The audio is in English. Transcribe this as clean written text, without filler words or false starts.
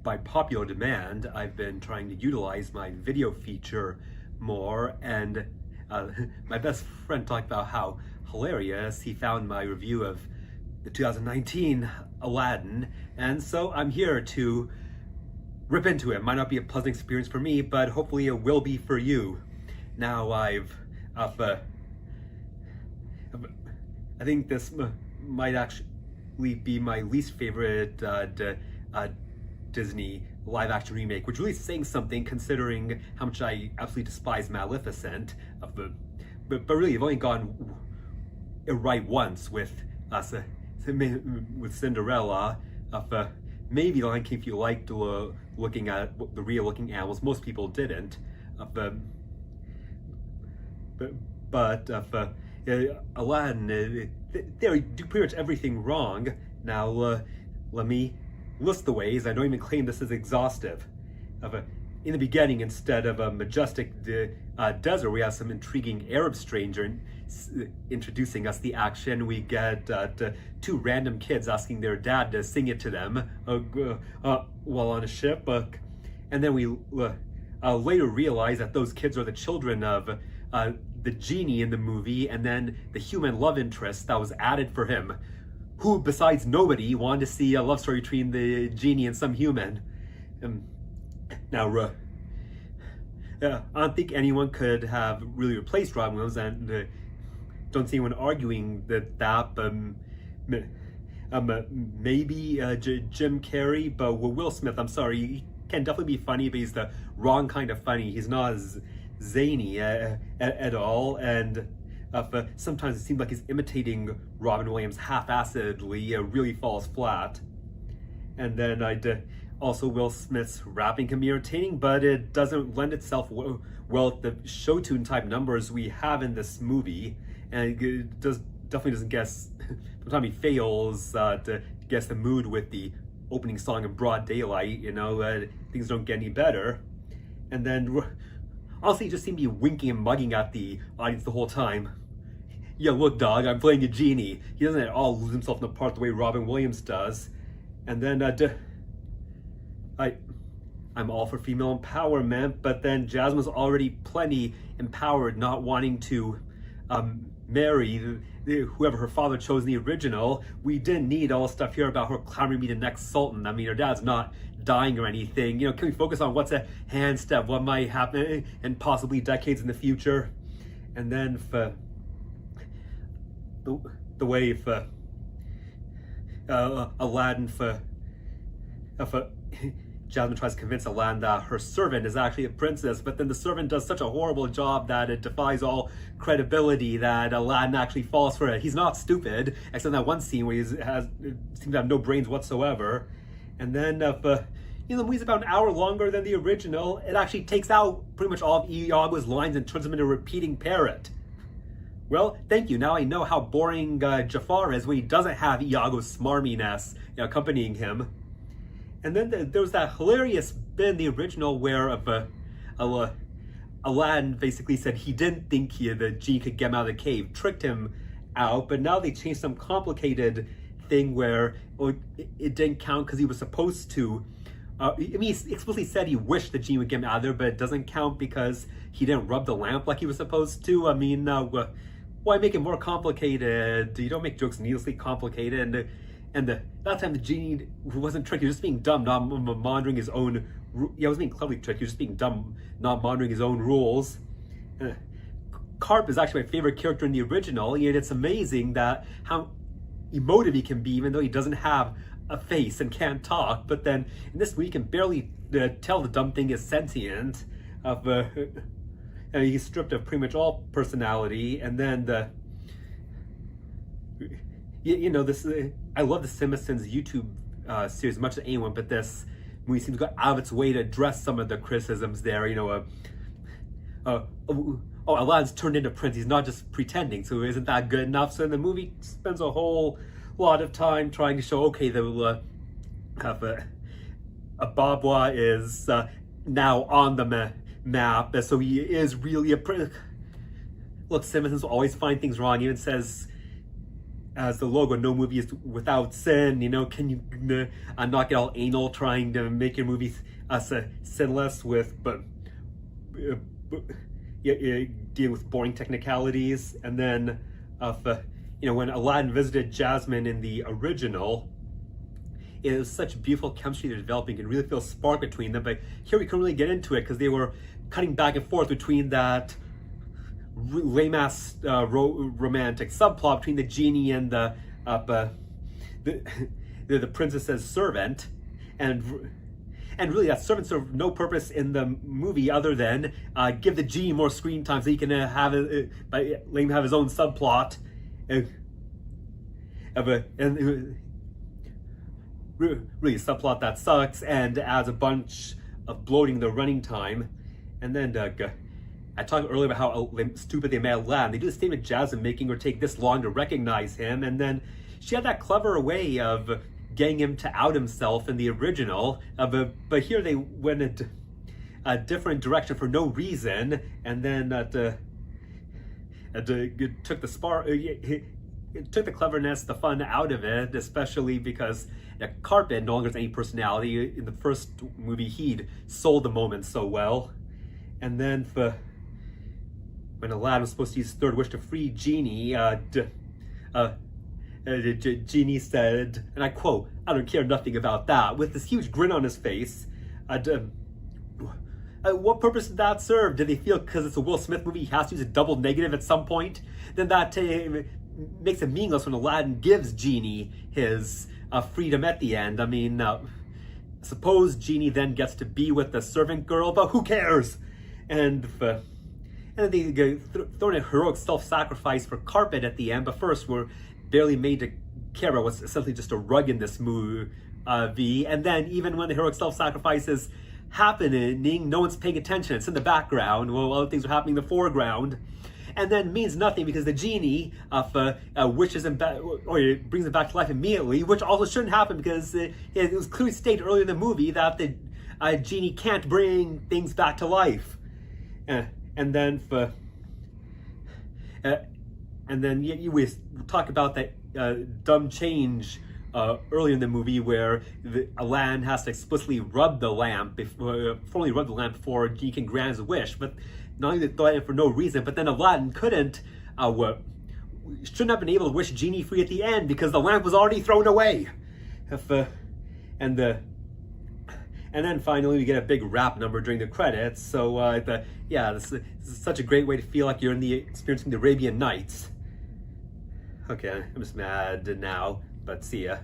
by popular demand, I've been trying to utilize my video feature more, and my best friend talked about how hilarious he found my review of the 2019 Aladdin, and so I'm here to rip into it. Might not be a pleasant experience for me, but hopefully it will be for you. Now I think this might actually be my least favorite Disney live-action remake, which really is saying something considering how much I absolutely despise Maleficent. But really, I've only gone it right once with Cinderella. Maybe The Lion King if you liked looking at the real-looking animals. Most people didn't. But Aladdin, they do pretty much everything wrong. Now, let me list the ways. I don't even claim this is exhaustive. In the beginning, instead of a majestic desert, we have some intriguing Arab stranger introducing us the action. We get two random kids asking their dad to sing it to them while on a ship. And then we later realize that those kids are the children of the genie in the movie, and then the human love interest that was added for him, who besides nobody wanted to see a love story between the genie and some human. Now, I don't think anyone could have really replaced Robin Williams, and don't see anyone arguing that. Maybe Jim Carrey, but Will Smith, I'm sorry, he can definitely be funny, but he's the wrong kind of funny. He's not as zany at all, and sometimes it seems like he's imitating Robin Williams half-assedly. Really falls flat. And then also Will Smith's rapping can be entertaining, but it doesn't lend itself well to the show tune type numbers we have in this movie, and it definitely doesn't guess. From the time he fails to guess the mood with the opening song in broad daylight, things don't get any better. And then honestly, he just seemed to be winking and mugging at the audience the whole time. Yeah, look, dog, I'm playing a genie. He doesn't at all lose himself in the part the way Robin Williams does. And then I'm all for female empowerment, but then Jasmine's already plenty empowered, not wanting to marry whoever her father chose in the original. We didn't need all the stuff here about her clamoring to be the next sultan. I mean, her dad's not dying or anything. Can we focus on what's a hand step, what might happen, and possibly decades in the future? And then for the way for Aladdin, for Jasmine tries to convince Aladdin that her servant is actually a princess, but then the servant does such a horrible job that it defies all credibility that Aladdin actually falls for it. He's not stupid, except in that one scene where he seems to have no brains whatsoever. And then the movie's about an hour longer than the original. It actually takes out pretty much all of Iago's lines and turns him into a repeating parrot. Well, thank you. Now I know how boring Jafar is when he doesn't have Iago's smarminess accompanying him. And then there was that hilarious bit in the original where Aladdin basically said he didn't think the genie could get him out of the cave, tricked him out, but now they changed some complicated thing where it didn't count because he was supposed to. He explicitly said he wished the genie would get him out of there, but it doesn't count because he didn't rub the lamp like he was supposed to. I mean, why make it more complicated? You don't make jokes needlessly complicated. And that time the genie wasn't tricked, he was just being dumb, not monitoring his own. He was being cleverly tricked, he was just being dumb, not monitoring his own rules. Carp is actually my favorite character in the original, and it's amazing that how emotive he can be, even though he doesn't have a face and can't talk. But then in this movie, you can barely tell the dumb thing is sentient. And he's stripped of pretty much all personality, and then I love the Simpsons YouTube series as much as anyone, but this movie seems to go out of its way to address some of the criticisms there. Aladdin's turned into Prince. He's not just pretending, so isn't that good enough? So the movie spends a whole lot of time trying to show, okay, Ababwa is now on the map, so he is really a prince. Look, Simpsons always find things wrong. He even says as the logo, no movie is without sin. Can you not get all anal trying to make your movies sinless but deal with boring technicalities? And then when Aladdin visited Jasmine in the original, it was such beautiful chemistry they're developing. You can really feel a spark between them. But here we couldn't really get into it because they were cutting back and forth between that lame-ass romantic subplot between the genie and the princess's servant, and really that servant served no purpose in the movie other than give the genie more screen time so he can have his own subplot, and really a subplot that sucks and adds a bunch of bloating the running time. And then I talked earlier about how stupid they made Aladdin. They do the same with Jasmine, making her take this long to recognize him, and then she had that clever way of getting him to out himself in the original, but here they went a different direction for no reason, and then it took the spark. It took the cleverness, the fun out of it, especially because Carpet no longer has any personality. In the first movie, he'd sold the moment so well. And then when Aladdin was supposed to use his third wish to free Genie, Genie said, and I quote, "I don't care nothing about that," with this huge grin on his face. What purpose did that serve? Did they feel because it's a Will Smith movie he has to use a double negative at some point? Then that makes it meaningless when Aladdin gives Genie his freedom at the end. I mean, suppose Genie then gets to be with the servant girl, but who cares? And then they throw in a heroic self-sacrifice for Carpet at the end, but first we're barely made to care about what's essentially just a rug in this movie. And then even when the heroic self-sacrifice is happening, no one's paying attention. It's in the background while other things are happening in the foreground. And then means nothing because the genie wishes him back, or it brings him back to life immediately, which also shouldn't happen because it was clearly stated earlier in the movie that the genie can't bring things back to life. And then we talk about that dumb change early in the movie where Aladdin has to explicitly rub the lamp formally rub the lamp before he can grant his wish. But not only did it for no reason, but then Aladdin shouldn't have been able to wish Genie free at the end because the lamp was already thrown away. And then finally we get a big rap number during the credits. So this is such a great way to feel like you're experiencing the Arabian Nights. Okay, I'm just mad now, but see ya.